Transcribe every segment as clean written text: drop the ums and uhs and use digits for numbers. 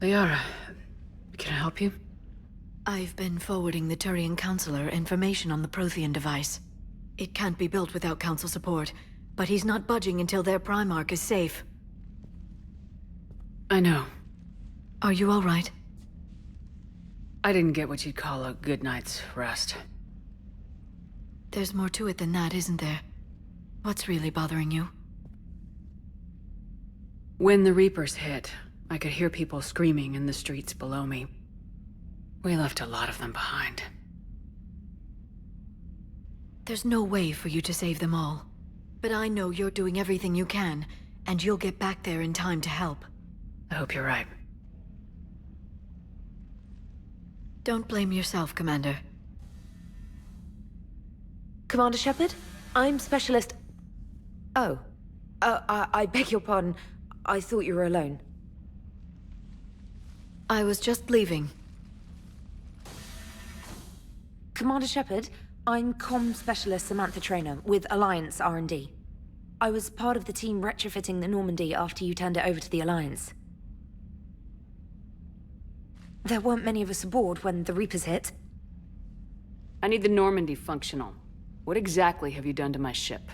Liara, can I help you? I've been forwarding the Turian Counselor information on the Prothean device. It can't be built without Council support, but he's not budging until their Primarch is safe. I know. Are you all right? I didn't get what you'd call a good night's rest. There's more to it than that, isn't there? What's really bothering you? When the Reapers hit, I could hear people screaming in the streets below me. We left a lot of them behind. There's no way for you to save them all. But I know you're doing everything you can, and you'll get back there in time to help. I hope you're right. Don't blame yourself, Commander. Commander Shepard? I'm Specialist... Oh. I beg your pardon. I thought you were alone. I was just leaving. Commander Shepard, I'm Comm Specialist Samantha Traynor with Alliance R&D. I was part of the team retrofitting the Normandy after you turned it over to the Alliance. There weren't many of us aboard when the Reapers hit. I need the Normandy functional. What exactly have you done to my ship?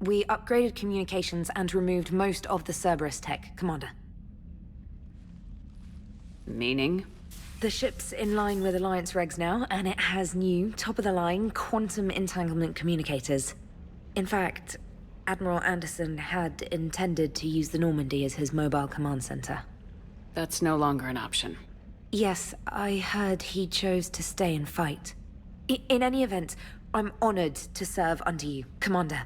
We upgraded communications and removed most of the Cerberus tech, Commander. Meaning? The ship's in line with Alliance regs now, and it has new, top-of-the-line, quantum entanglement communicators. In fact, Admiral Anderson had intended to use the Normandy as his mobile command center. That's no longer an option. Yes, I heard he chose to stay and fight. In any event, I'm honored to serve under you, Commander.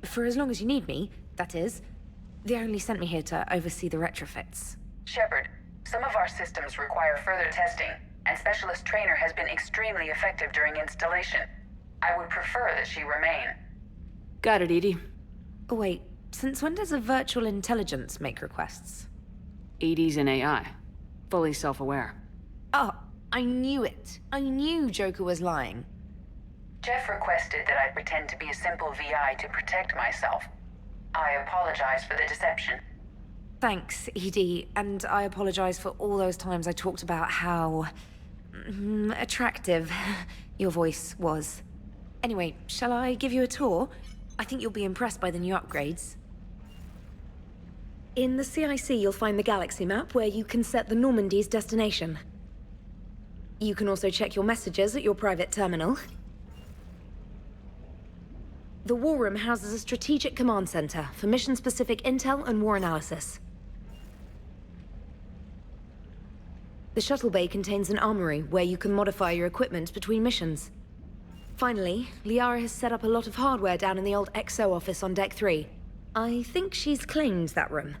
For as long as you need me, that is. They only sent me here to oversee the retrofits. Shepard, some of our systems require further testing, and Specialist Traynor has been extremely effective during installation. I would prefer that she remain. Got it, Edie. Wait, since when does a virtual intelligence make requests? Edie's an AI. Fully self-aware. Oh, I knew it. I knew Joker was lying. Jeff requested that I pretend to be a simple VI to protect myself. I apologize for the deception. Thanks, Edie, and I apologize for all those times I talked about how... attractive your voice was. Anyway, shall I give you a tour? I think you'll be impressed by the new upgrades. In the CIC, you'll find the galaxy map where you can set the Normandy's destination. You can also check your messages at your private terminal. The War Room houses a strategic command center for mission-specific intel and war analysis. The shuttle bay contains an armory where you can modify your equipment between missions. Finally, Liara has set up a lot of hardware down in the old XO office on Deck 3. I think she's claimed that room.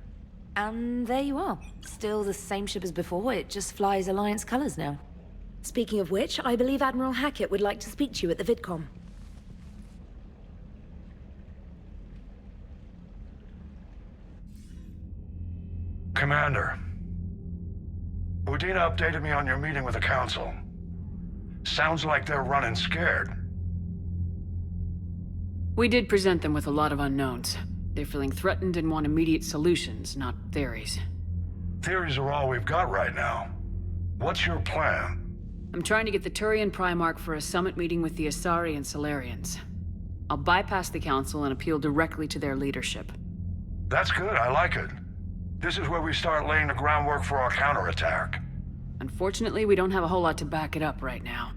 And there you are. Still the same ship as before, it just flies Alliance colors now. Speaking of which, I believe Admiral Hackett would like to speak to you at the VidCom. Commander, Udina updated me on your meeting with the Council. Sounds like they're running scared. We did present them with a lot of unknowns. They're feeling threatened and want immediate solutions, not theories. Theories are all we've got right now. What's your plan? I'm trying to get the Turian Primarch for a summit meeting with the Asari and Solarians. I'll bypass the Council and appeal directly to their leadership. That's good, I like it. This is where we start laying the groundwork for our counterattack. Unfortunately, we don't have a whole lot to back it up right now.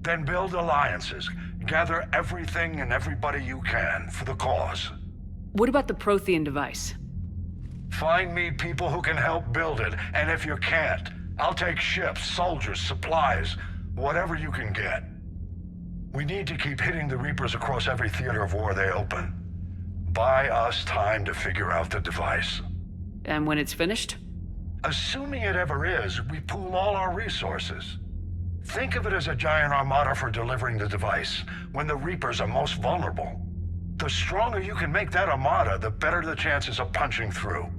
Then build alliances. Gather everything and everybody you can for the cause. What about the Prothean device? Find me people who can help build it, and if you can't, I'll take ships, soldiers, supplies, whatever you can get. We need to keep hitting the Reapers across every theater of war they open. Buy us time to figure out the device. And when it's finished? Assuming it ever is, we pool all our resources. Think of it as a giant armada for delivering the device, when the Reapers are most vulnerable. The stronger you can make that armada, the better the chances of punching through.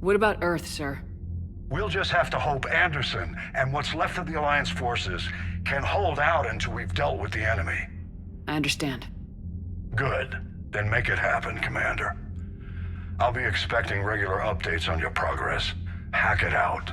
What about Earth, sir? We'll just have to hope Anderson and what's left of the Alliance forces can hold out until we've dealt with the enemy. I understand. Good. Then make it happen, Commander. I'll be expecting regular updates on your progress. Hack it out.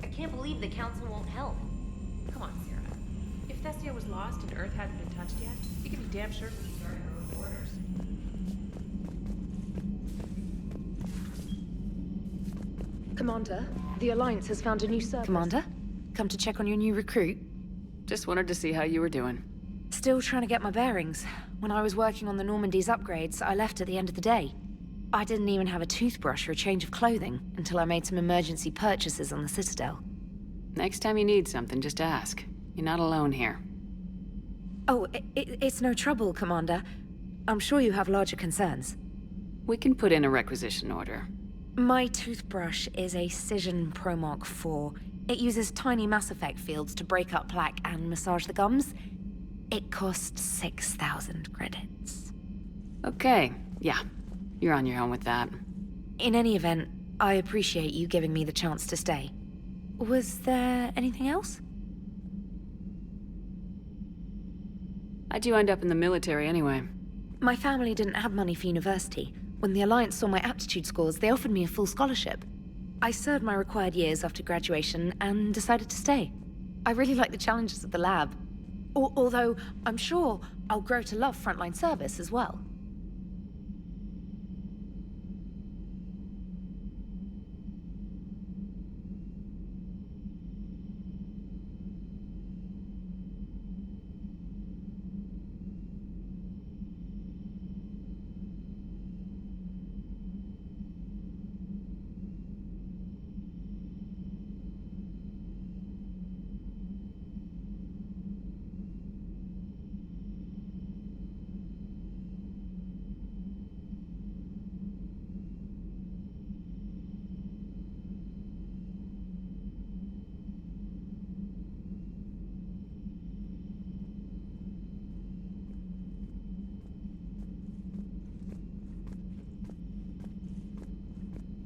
I can't believe the Council won't help. Come on, Sarah. If Thessia was lost and Earth hadn't been touched yet, you can be damn sure we started her own orders. Commander, the Alliance has found a new server. Commander, come to check on your new recruit. Just wanted to see how you were doing. Still trying to get my bearings. When I was working on the Normandy's upgrades, I left at the end of the day. I didn't even have a toothbrush or a change of clothing until I made some emergency purchases on the Citadel. Next time you need something, just ask. You're not alone here. Oh, it's no trouble, Commander. I'm sure you have larger concerns. We can put in a requisition order. My toothbrush is a Cision Pro Mark IV. It uses tiny Mass Effect fields to break up plaque and massage the gums. It costs 6,000 credits. Okay, yeah. You're on your own with that. In any event, I appreciate you giving me the chance to stay. Was there anything else? How'd you end up in the military anyway? My family didn't have money for university. When the Alliance saw my aptitude scores, they offered me a full scholarship. I served my required years after graduation and decided to stay. I really like the challenges of the lab. Although, I'm sure I'll grow to love frontline service as well.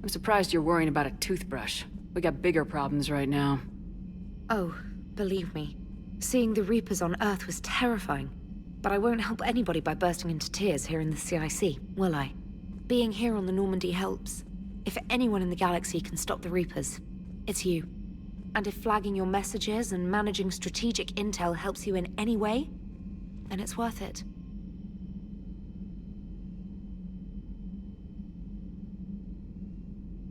I'm surprised you're worrying about a toothbrush. We got bigger problems right now. Oh, believe me. Seeing the Reapers on Earth was terrifying. But I won't help anybody by bursting into tears here in the CIC, will I? Being here on the Normandy helps. If anyone in the galaxy can stop the Reapers, it's you. And if flagging your messages and managing strategic intel helps you in any way, then it's worth it.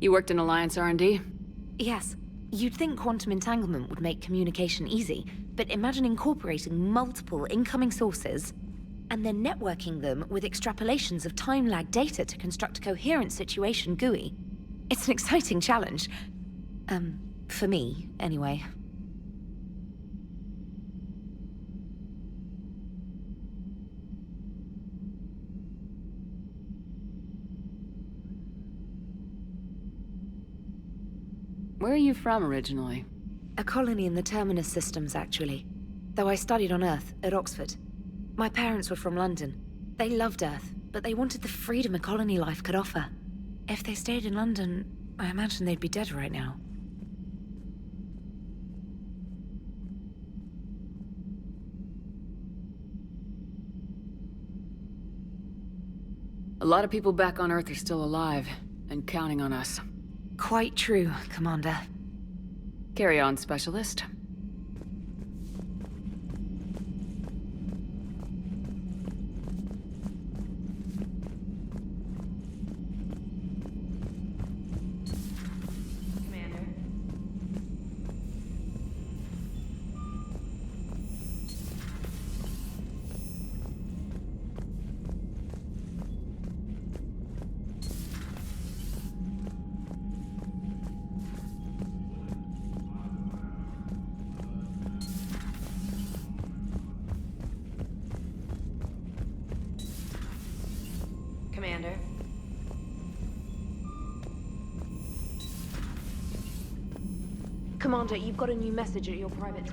You worked in Alliance R&D? Yes. You'd think quantum entanglement would make communication easy, but imagine incorporating multiple incoming sources and then networking them with extrapolations of time-lag data to construct a coherent situation GUI. It's an exciting challenge. For me, anyway. Where are you from originally? A colony in the Terminus systems, actually. Though I studied on Earth, at Oxford. My parents were from London. They loved Earth, but they wanted the freedom a colony life could offer. If they stayed in London, I imagine they'd be dead right now. A lot of people back on Earth are still alive, and counting on us. Quite true, Commander. Carry on, Specialist. Commander. Commander. Commander, you've got a new message at your private...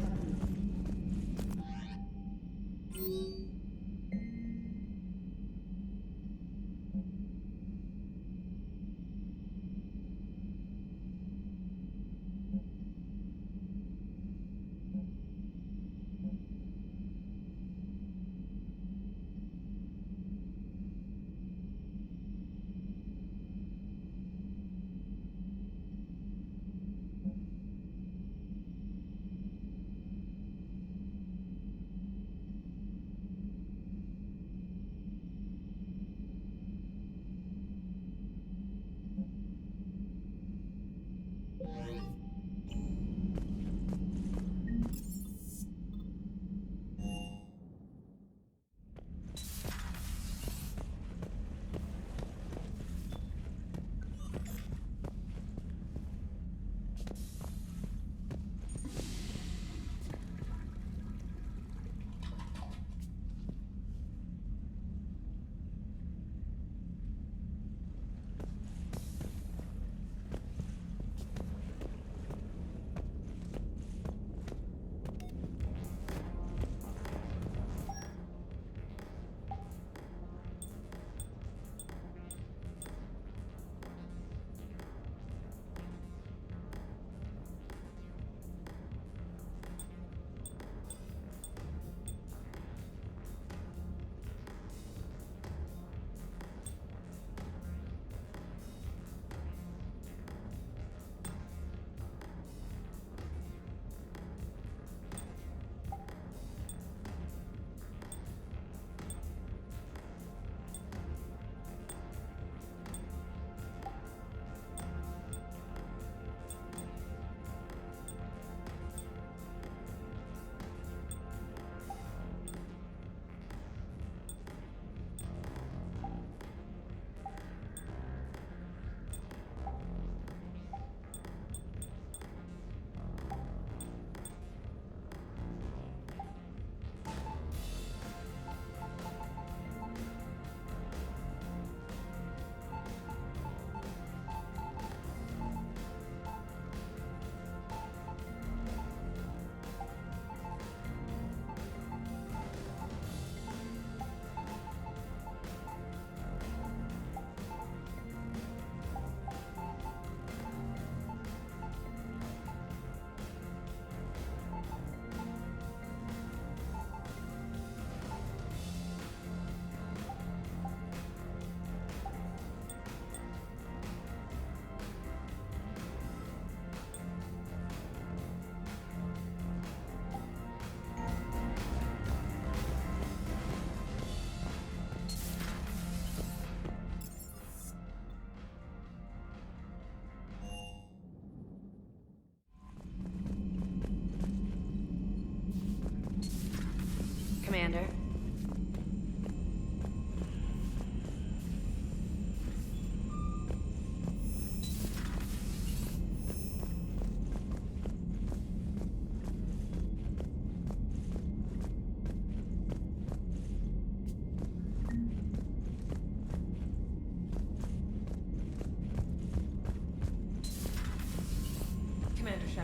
Commander.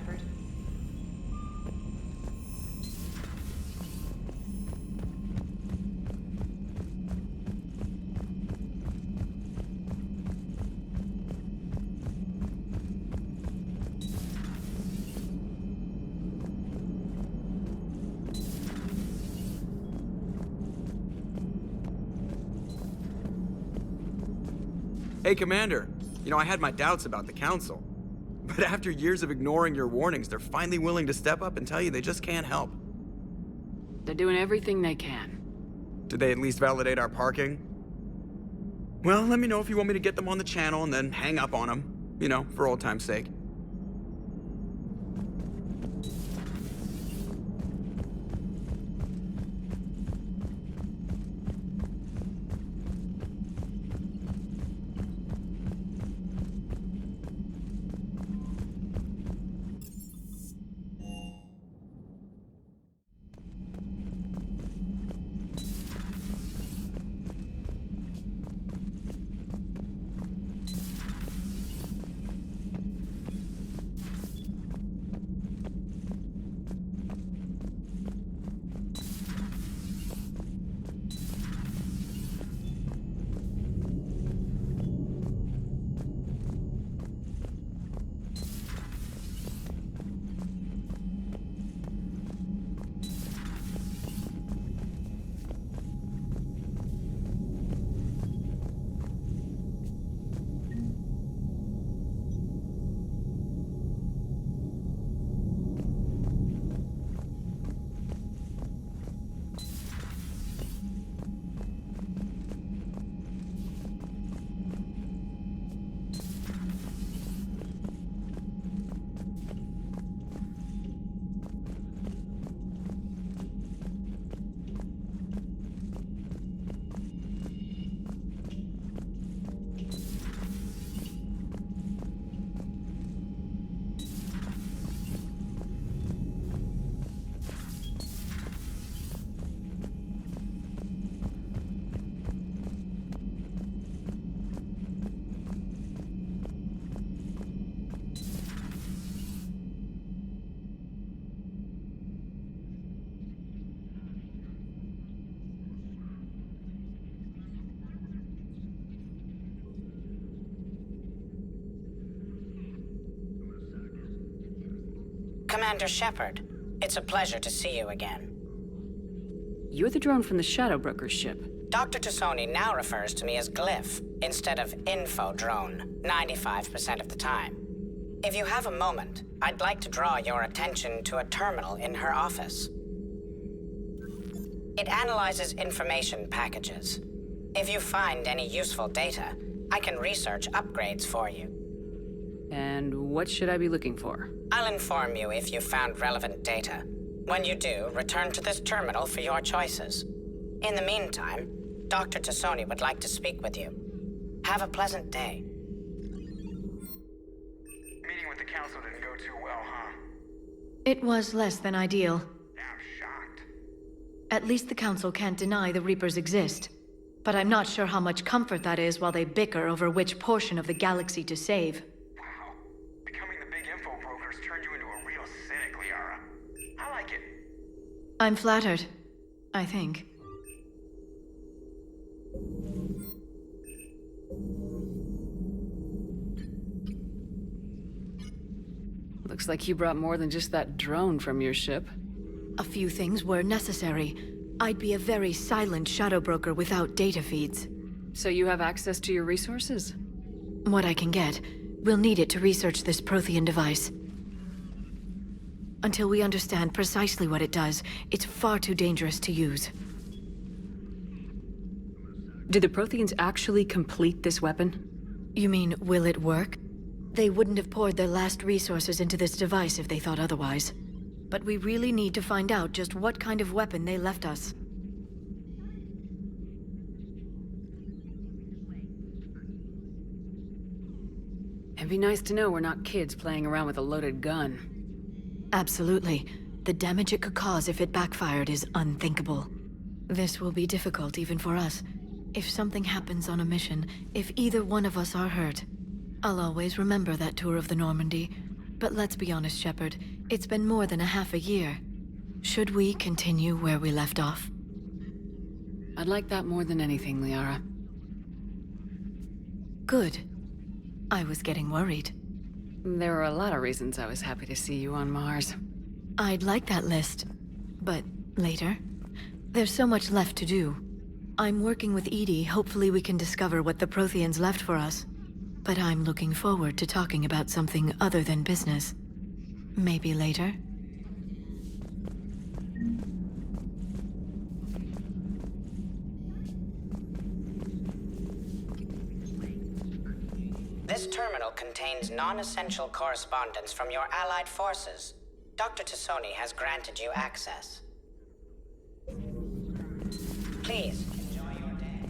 Shepard. Hey, Commander. You know, I had my doubts about the Council. But after years of ignoring your warnings, they're finally willing to step up and tell you they just can't help. They're doing everything they can. Did they at least validate our parking? Well, let me know if you want me to get them on the channel and then hang up on them. You know, for old time's sake. Commander Shepard, it's a pleasure to see you again. You're the drone from the Shadow Broker's ship. Dr. Tassoni now refers to me as Glyph instead of Info Drone, 95% of the time. If you have a moment, I'd like to draw your attention to a terminal in her office. It analyzes information packages. If you find any useful data, I can research upgrades for you. And what should I be looking for? I'll inform you if you found relevant data. When you do, return to this terminal for your choices. In the meantime, Dr. Tassoni would like to speak with you. Have a pleasant day. Meeting with the Council didn't go too well, huh? It was less than ideal. I'm shocked. At least the Council can't deny the Reapers exist. But I'm not sure how much comfort that is while they bicker over which portion of the galaxy to save. Wow. Becoming the big info brokers turned you into a real cynic, Liara. I like it. I'm flattered. I think. Looks like you brought more than just that drone from your ship. A few things were necessary. I'd be a very silent shadow broker without data feeds. So you have access to your resources? What I can get. We'll need it to research this Prothean device. Until we understand precisely what it does, it's far too dangerous to use. Did the Protheans actually complete this weapon? You mean, will it work? They wouldn't have poured their last resources into this device if they thought otherwise. But we really need to find out just what kind of weapon they left us. It'd be nice to know we're not kids playing around with a loaded gun. Absolutely. The damage it could cause if it backfired is unthinkable. This will be difficult even for us. If something happens on a mission, if either one of us are hurt, I'll always remember that tour of the Normandy. But let's be honest, Shepard. It's been more than a half a year. Should we continue where we left off? I'd like that more than anything, Liara. Good. I was getting worried. There were a lot of reasons I was happy to see you on Mars. I'd like that list. But later? There's so much left to do. I'm working with Edie. Hopefully we can discover what the Protheans left for us. But I'm looking forward to talking about something other than business. Maybe later? This terminal contains non-essential correspondence from your allied forces. Dr. Tassoni has granted you access. Please, enjoy your day.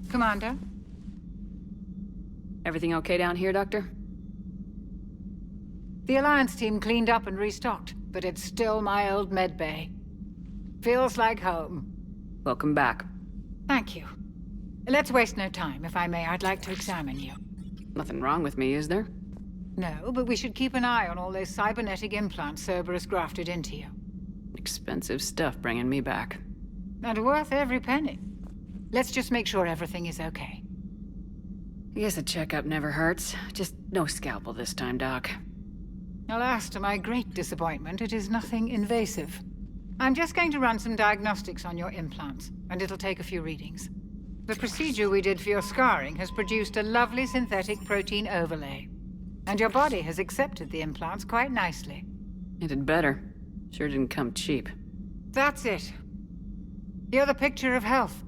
Commander? Everything okay down here, Doctor? The Alliance team cleaned up and restocked, but it's still my old med bay. Feels like home. Welcome back. Thank you. Let's waste no time. If I may, I'd like to examine you. Nothing wrong with me, is there? No, but we should keep an eye on all those cybernetic implants Cerberus grafted into you. Expensive stuff bringing me back. And worth every penny. Let's just make sure everything is okay. I guess a checkup never hurts. Just no scalpel this time, Doc. Alas, to my great disappointment, it is nothing invasive. I'm just going to run some diagnostics on your implants, and it'll take a few readings. The procedure we did for your scarring has produced a lovely synthetic protein overlay. And your body has accepted the implants quite nicely. It had better. Sure didn't come cheap. That's it. You're the picture of health.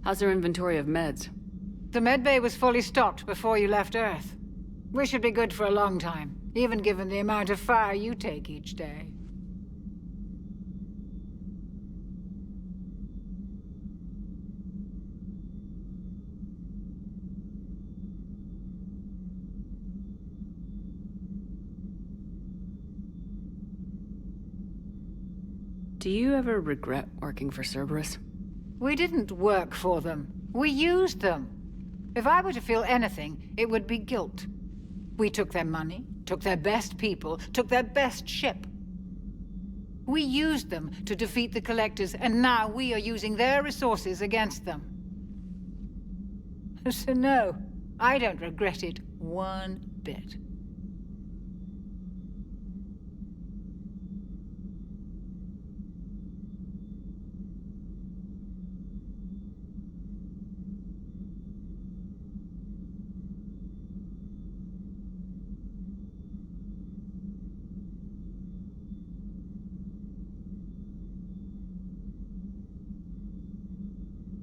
How's our inventory of meds? The medbay was fully stocked before you left Earth. We should be good for a long time, even given the amount of fire you take each day. Do you ever regret working for Cerberus? We didn't work for them. We used them. If I were to feel anything, it would be guilt. We took their money, took their best people, took their best ship. We used them to defeat the Collectors, and now we are using their resources against them. So no, I don't regret it one bit.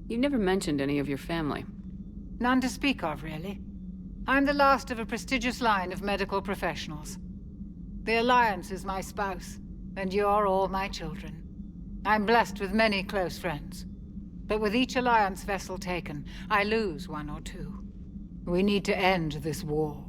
You never mentioned any of your family. None to speak of, really. I'm the last of a prestigious line of medical professionals. The Alliance is my spouse, and you're all my children. I'm blessed with many close friends. But with each Alliance vessel taken, I lose one or two. We need to end this war.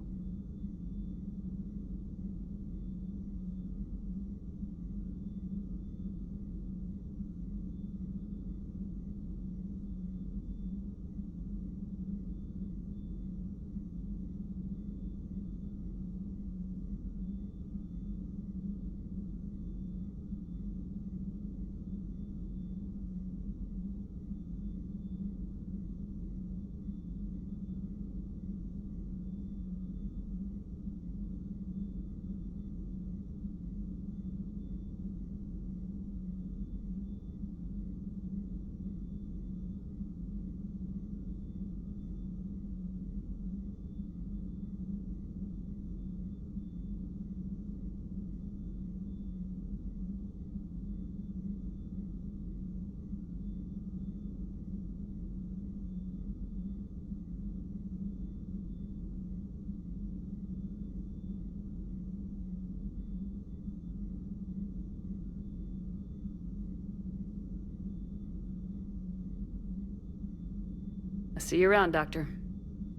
See you around, Doctor.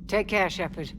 Take care, Shepard.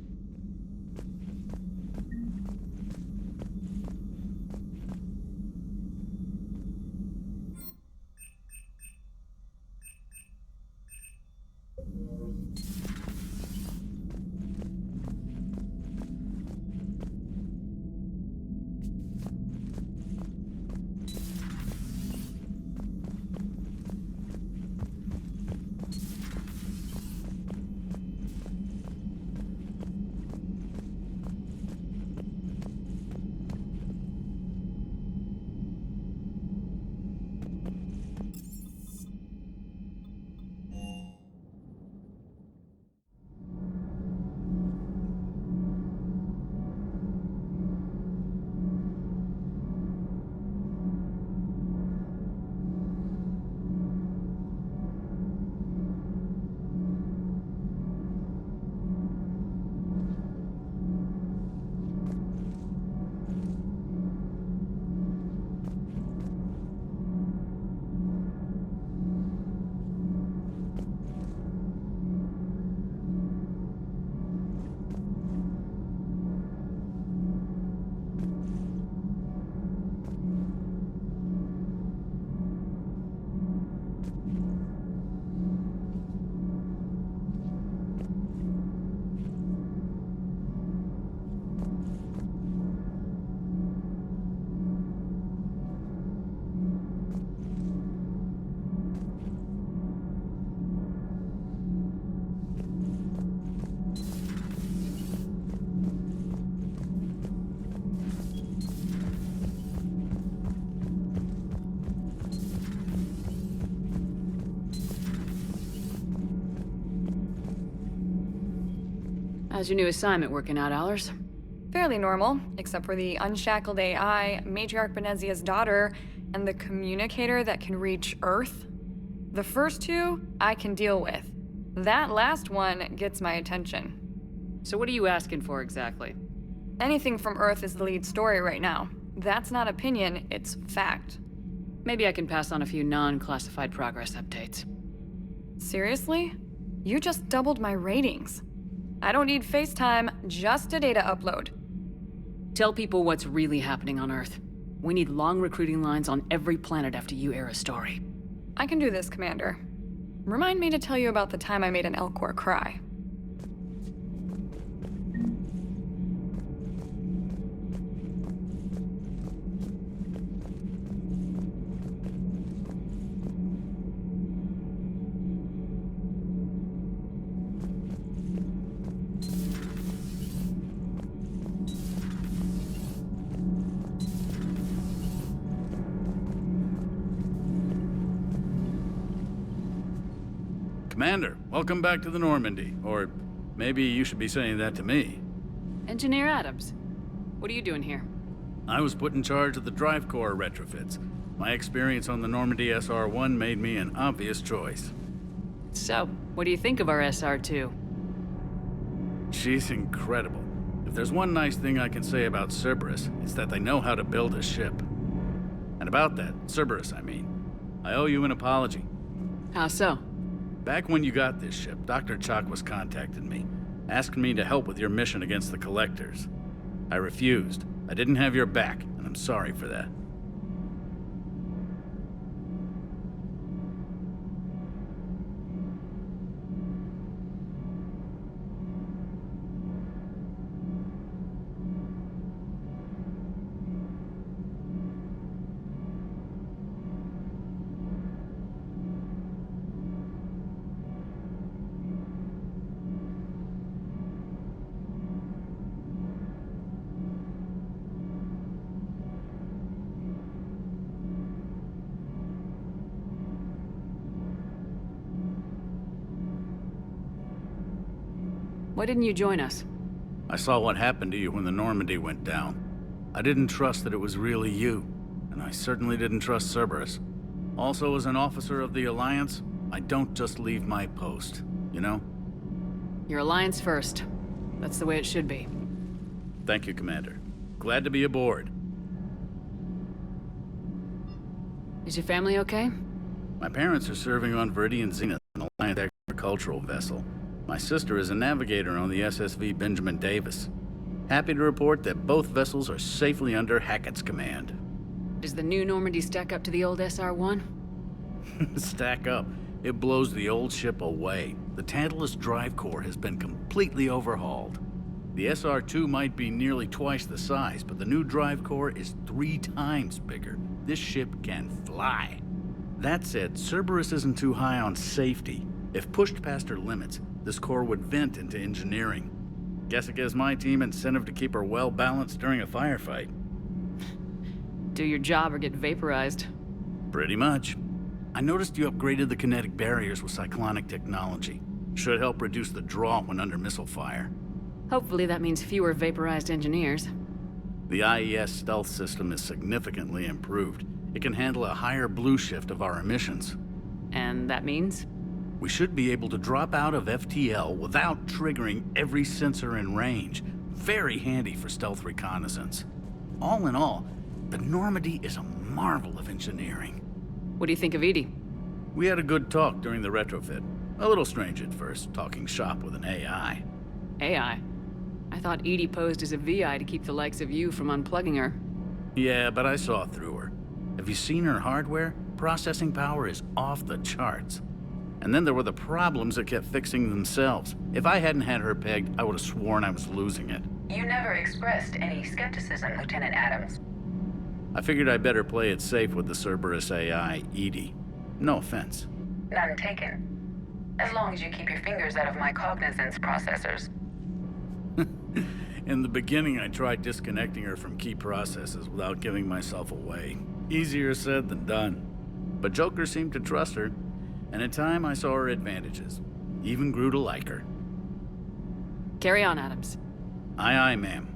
How's your new assignment working out, Allers? Fairly normal, except for the unshackled AI, Matriarch Benezia's daughter, and the communicator that can reach Earth. The first two, I can deal with. That last one gets my attention. So what are you asking for exactly? Anything from Earth is the lead story right now. That's not opinion, it's fact. Maybe I can pass on a few non-classified progress updates. Seriously? You just doubled my ratings. I don't need FaceTime, just a data upload. Tell people what's really happening on Earth. We need long recruiting lines on every planet after you air a story. I can do this, Commander. Remind me to tell you about the time I made an Elcor cry. Commander, welcome back to the Normandy. Or maybe you should be saying that to me. Engineer Adams, what are you doing here? I was put in charge of the drive core retrofits. My experience on the Normandy SR-1 made me an obvious choice. So, what do you think of our SR-2? She's incredible. If there's one nice thing I can say about Cerberus, it's that they know how to build a ship. And about that, Cerberus, I mean, I owe you an apology. How so? Back when you got this ship, Dr. Chakwas contacted me, asked me to help with your mission against the Collectors. I refused. I didn't have your back, and I'm sorry for that. Why didn't you join us? I saw what happened to you when the Normandy went down. I didn't trust that it was really you, and I certainly didn't trust Cerberus. Also, as an officer of the Alliance, I don't just leave my post, you know? Your Alliance first. That's the way it should be. Thank you, Commander. Glad to be aboard. Is your family okay? My parents are serving on Viridian Zenith, an Alliance agricultural vessel. My sister is a navigator on the SSV Benjamin Davis. Happy to report that both vessels are safely under Hackett's command. Does the new Normandy stack up to the old SR-1? Stack up. It blows the old ship away. The Tantalus drive core has been completely overhauled. The SR-2 might be nearly twice the size, but the new drive core is 3 times bigger. This ship can fly. That said, Cerberus isn't too high on safety. If pushed past her limits, this core would vent into engineering. Guess it gives my team incentive to keep her well balanced during a firefight. Do your job or get vaporized. Pretty much. I noticed you upgraded the kinetic barriers with cyclonic technology. Should help reduce the draw when under missile fire. Hopefully that means fewer vaporized engineers. The IES stealth system is significantly improved. It can handle a higher blue shift of our emissions. And that means? We should be able to drop out of FTL without triggering every sensor in range. Very handy for stealth reconnaissance. All in all, the Normandy is a marvel of engineering. What do you think of Edie? We had a good talk during the retrofit. A little strange at first, talking shop with an AI. AI? I thought Edie posed as a VI to keep the likes of you from unplugging her. Yeah, but I saw through her. Have you seen her hardware? Processing power is off the charts. And then there were the problems that kept fixing themselves. If I hadn't had her pegged, I would have sworn I was losing it. You never expressed any skepticism, Lieutenant Adams. I figured I'd better play it safe with the Cerberus AI, Edie. No offense. None taken. As long as you keep your fingers out of my cognizance processors. In the beginning, I tried disconnecting her from key processes without giving myself away. Easier said than done. But Joker seemed to trust her, and in time I saw her advantages. Even grew to like her. Carry on, Adams. Aye, aye, ma'am.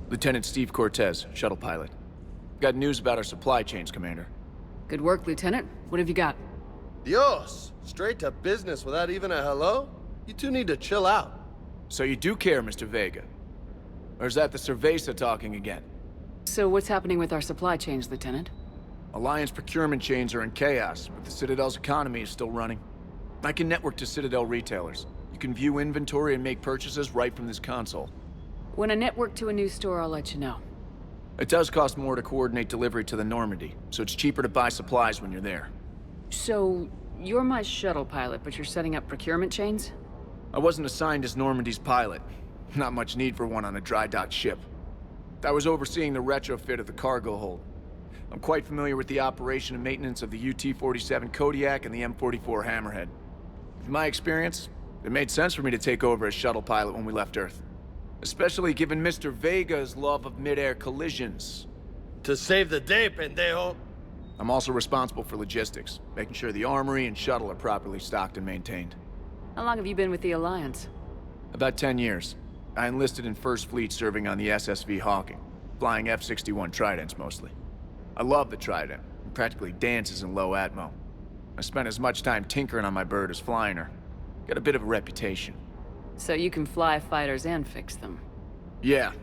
Lieutenant Steve Cortez, shuttle pilot. Got news about our supply chains, Commander. Good work, Lieutenant. What have you got? Dios! Straight to business without even a hello? You two need to chill out. So you do care, Mr. Vega? Or is that the Cerveza talking again? So what's happening with our supply chains, Lieutenant? Alliance procurement chains are in chaos, but the Citadel's economy is still running. I can network to Citadel retailers. You can view inventory and make purchases right from this console. When I network to a new store, I'll let you know. It does cost more to coordinate delivery to the Normandy, so it's cheaper to buy supplies when you're there. So, you're my shuttle pilot, but you're setting up procurement chains? I wasn't assigned as Normandy's pilot. Not much need for one on a dry dock ship. I was overseeing the retrofit of the cargo hold. I'm quite familiar with the operation and maintenance of the UT-47 Kodiak and the M44 Hammerhead. In my experience, it made sense for me to take over as shuttle pilot when we left Earth. Especially given Mr. Vega's love of mid-air collisions. To save the day, pendejo. I'm also responsible for logistics, making sure the armory and shuttle are properly stocked and maintained. How long have you been with the Alliance? About 10 years. I enlisted in First Fleet serving on the SSV Hawking, flying F-61 Tridents mostly. I love the Trident. It practically dances in low atmo. I spent as much time tinkering on my bird as flying her. Got a bit of a reputation. So you can fly fighters and fix them? Yeah,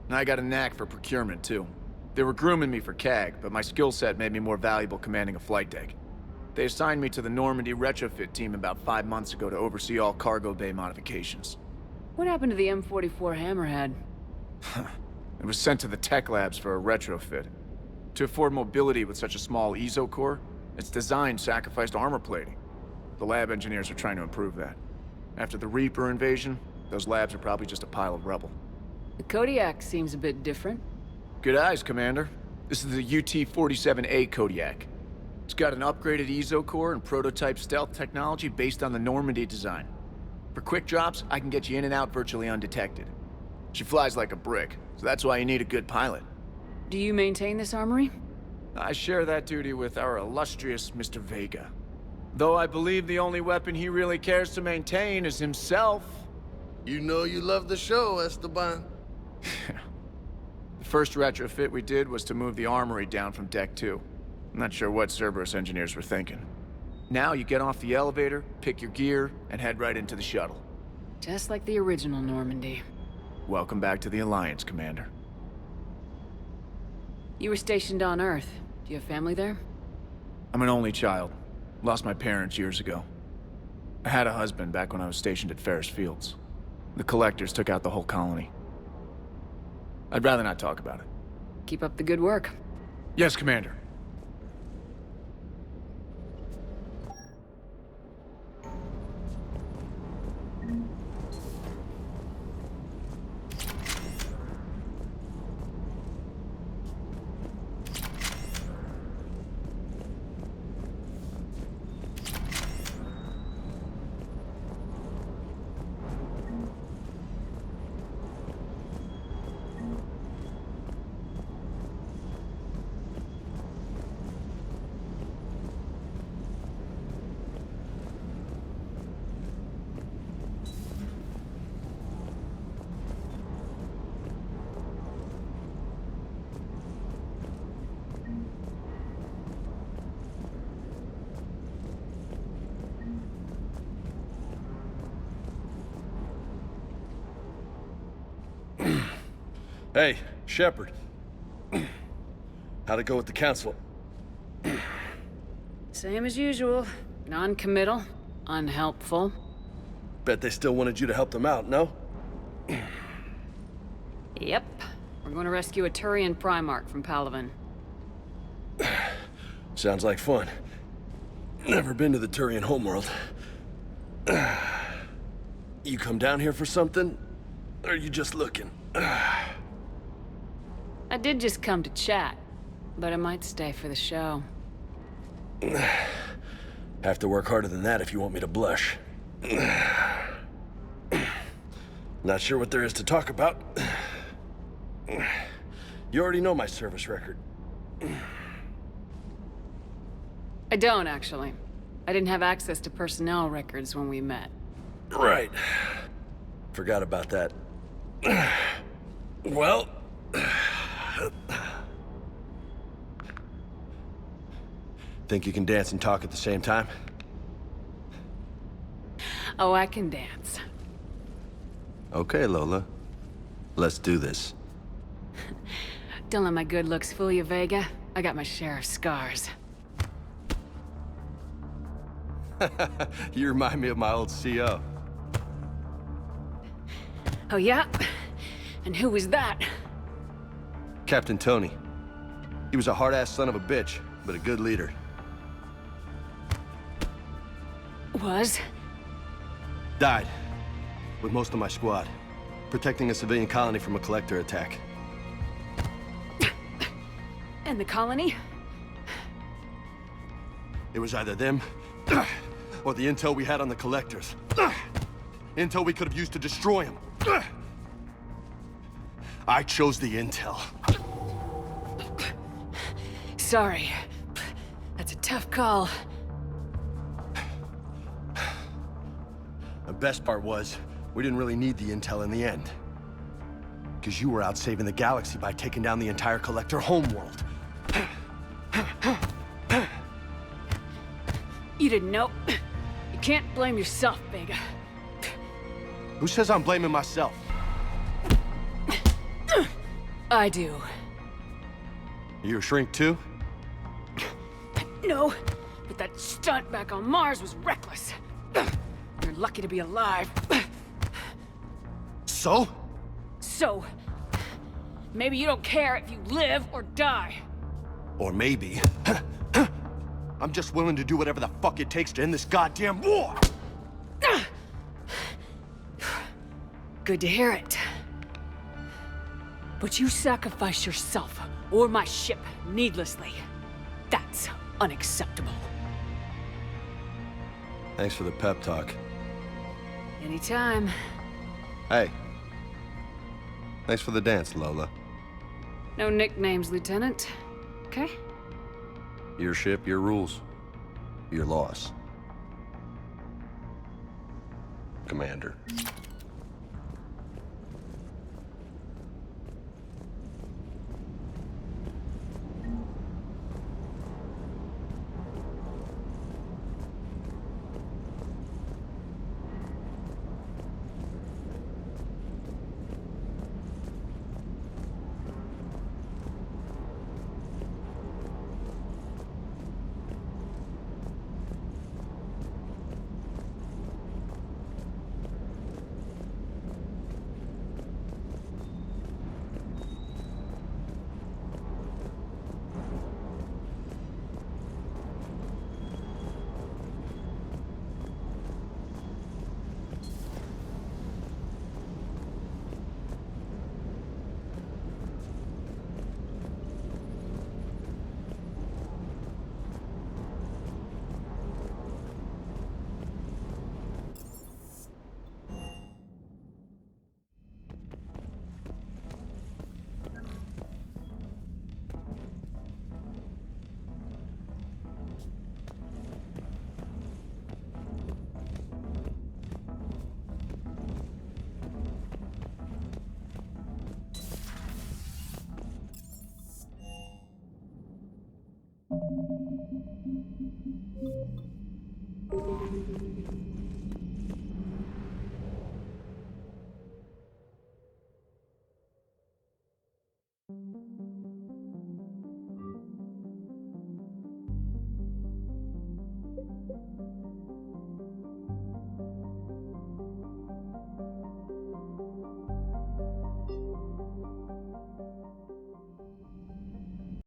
and I got a knack for procurement too. They were grooming me for CAG, but my skill set made me more valuable commanding a flight deck. They assigned me to the Normandy retrofit team about 5 months ago to oversee all cargo bay modifications. What happened to the M44 Hammerhead? It was sent to the tech labs for a retrofit. To afford mobility with such a small EZO core, its design sacrificed armor plating. The lab engineers are trying to improve that. After the Reaper invasion, those labs are probably just a pile of rubble. The Kodiak seems a bit different. Good eyes, Commander. This is the UT-47A Kodiak. It's got an upgraded EZO core and prototype stealth technology based on the Normandy design. For quick drops, I can get you in and out virtually undetected. She flies like a brick, so that's why you need a good pilot. Do you maintain this armory? I share that duty with our illustrious Mr. Vega. Though I believe the only weapon he really cares to maintain is himself. You know you love the show, Esteban. The first retrofit we did was to move the armory down from Deck 2. I'm not sure what Cerberus engineers were thinking. Now you get off the elevator, pick your gear, and head right into the shuttle. Just like the original Normandy. Welcome back to the Alliance, Commander. You were stationed on Earth. Do you have family there? I'm an only child. Lost my parents years ago. I had a husband back when I was stationed at Ferris Fields. The Collectors took out the whole colony. I'd rather not talk about it. Keep up the good work. Yes, Commander. Hey, Shepard. How'd it go with the council? Same as usual. Non-committal. Unhelpful. Bet they still wanted you to help them out, no? Yep. We're going to rescue a Turian Primarch from Palaven. Sounds like fun. Never been to the Turian homeworld. You come down here for something? Or are you just looking? I did just come to chat, but I might stay for the show. Have to work harder than that if you want me to blush. Not sure what there is to talk about. You already know my service record. I don't, actually. I didn't have access to personnel records when we met. Right. Forgot about that. Well, Think you can dance and talk at the same time? Oh, I can dance. Okay, Lola. Let's do this. Don't let my good looks fool you, Vega. I got my share of scars. You remind me of my old CO. Oh, yeah? And who was that? Captain Tony. He was a hard-ass son of a bitch, but a good leader. Was? Died. With most of my squad. Protecting a civilian colony from a collector attack. And the colony? It was either them, or the intel we had on the collectors. Intel we could have used to destroy them. I chose the intel. Sorry. That's a tough call. The best part was, we didn't really need the intel in the end. Because you were out saving the galaxy by taking down the entire collector homeworld. You didn't know. You can't blame yourself, Vega. Who says I'm blaming myself? I do. You a shrink too? No, but that stunt back on Mars was reckless. You're lucky to be alive. So? So, maybe you don't care if you live or die. Or maybe... I'm just willing to do whatever the fuck it takes to end this goddamn war! Good to hear it. But you sacrifice yourself, or my ship, needlessly. That's unacceptable. Thanks for the pep talk. Anytime. Hey. Thanks for the dance, Lola. No nicknames, Lieutenant. Okay? Your ship, your rules. Your loss. Commander.